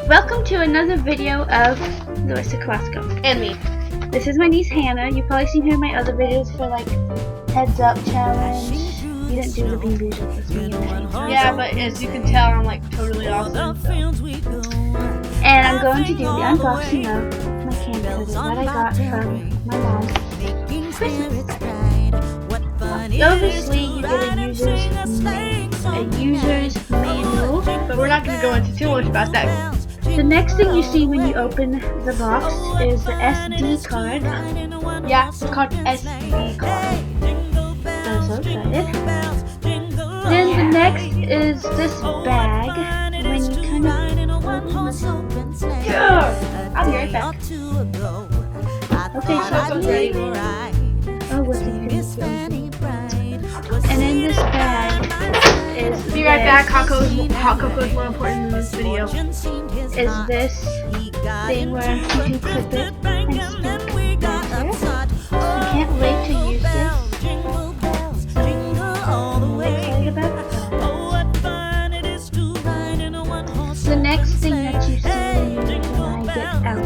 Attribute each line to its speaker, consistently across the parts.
Speaker 1: Welcome to another video of Larissa Carrasco
Speaker 2: and me.
Speaker 1: This is my niece Hannah. You've probably seen her in my other videos for like heads up challenge. You didn't do the bean boozle with me.
Speaker 2: Yeah, but as you can tell, I'm like totally awesome.
Speaker 1: And I'm going to do the unboxing of my camcorder that I got from my mom's Christmas present. Obviously, you get a user's manual,
Speaker 2: but we're not going to go into too much about that.
Speaker 1: The next thing you see when you open the box is the SD card.
Speaker 2: Yeah, it's called SD card.
Speaker 1: I'm so excited. Then the next is this bag. When you kind of I'll be right back. Okay, so
Speaker 2: I'm ready.
Speaker 1: Oh, what's it? And in this bag is
Speaker 2: be right back. Hot cocoa is more important in this video.
Speaker 1: Is this thing where you can clip it and stick right here. I can't wait to use this. So I'm excited about that. The next thing that you see when I get something out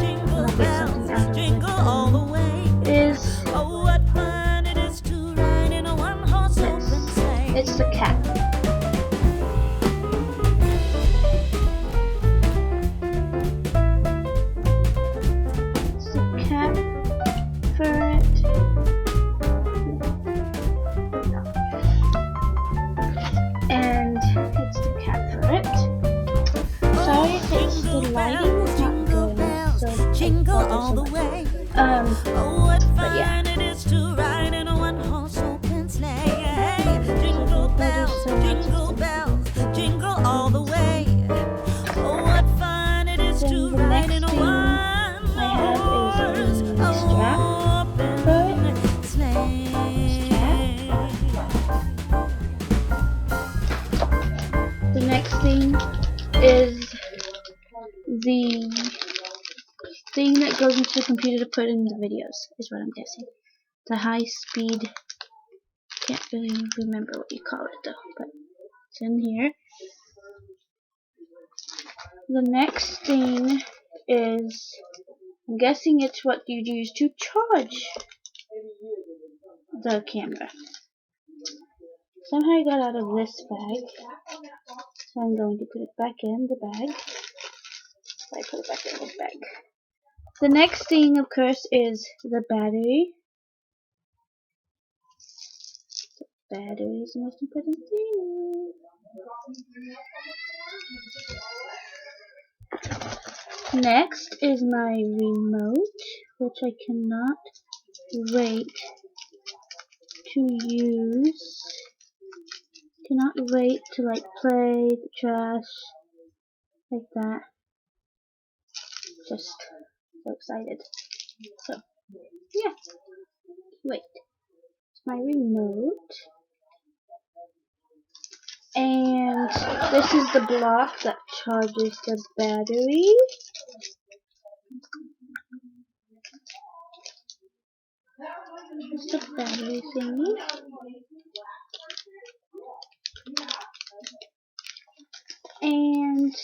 Speaker 1: is this. It's the cap. And it's the cap for it. Sorry if the lighting is not good, so jingle all the way. But yeah. Jingle bells, jingle all the way. Oh, what fun it is to ride in a one-horse open sleigh. The next thing is the thing that goes into the computer to put in the videos, is what I'm guessing. The high speed, can't really remember what you call it though, but it's in here. The next thing is, I'm guessing it's what you'd use to charge the camera. Somehow I got out of this bag, so I'm going to put it back in the bag. I put it back in this bag. The next thing, of course, is the battery. The battery is the most important thing. Next is my remote, which I cannot wait to use. Cannot wait to like play the trash like that. Just so excited. So yeah. Wait. It's my remote. And this is the block that charges the battery. It's the battery thingy. And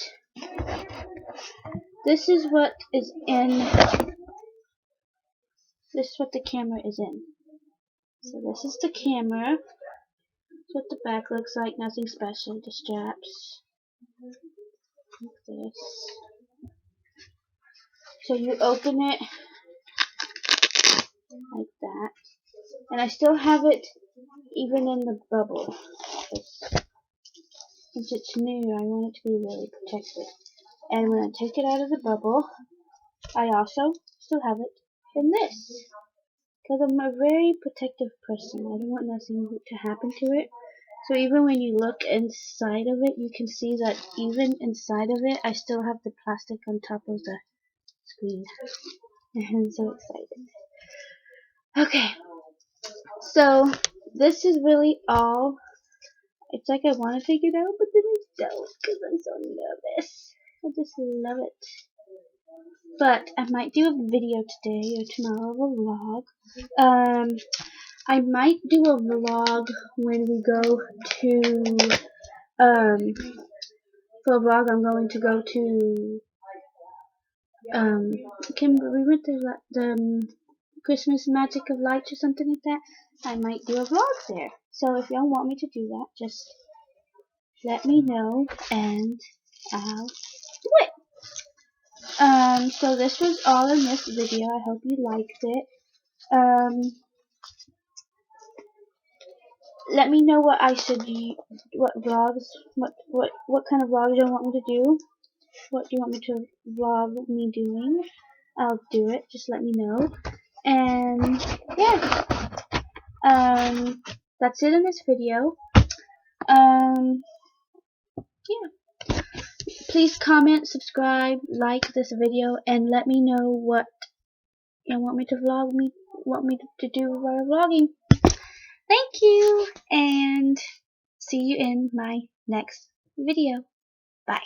Speaker 1: this is what is in. This is what the camera is in. So this is the camera. That's what the back looks like. Nothing special. The straps. Like this. So you open it like that. And I still have it even in the bubble. Since it's new, I want it to be really protected. And when I take it out of the bubble, I also still have it in this. Because I'm a very protective person. I don't want nothing to happen to it. So even when you look inside of it, you can see that even inside of it, I still have the plastic on top of the screen. I'm so excited. Okay. So this is really all. It's like I want to take it out, but then I don't because I'm so nervous. I just love it. But I might do a video today or tomorrow, a vlog. I might do a vlog when we go to, for a vlog I'm going to go to um, we went to the Christmas Magic of Lights or something like that. I might do a vlog there. So if y'all want me to do that, just let me know and I'll do it. So this was all in this video. I hope you liked it. Let me know what I should what vlogs, what kind of vlogs you want me to do. What do you want me to vlog me doing? I'll do it. Just let me know. And yeah, that's it in this video. Yeah. Please comment, subscribe, like this video, and let me know what you want me to do while vlogging. Thank you, and see you in my next video. Bye.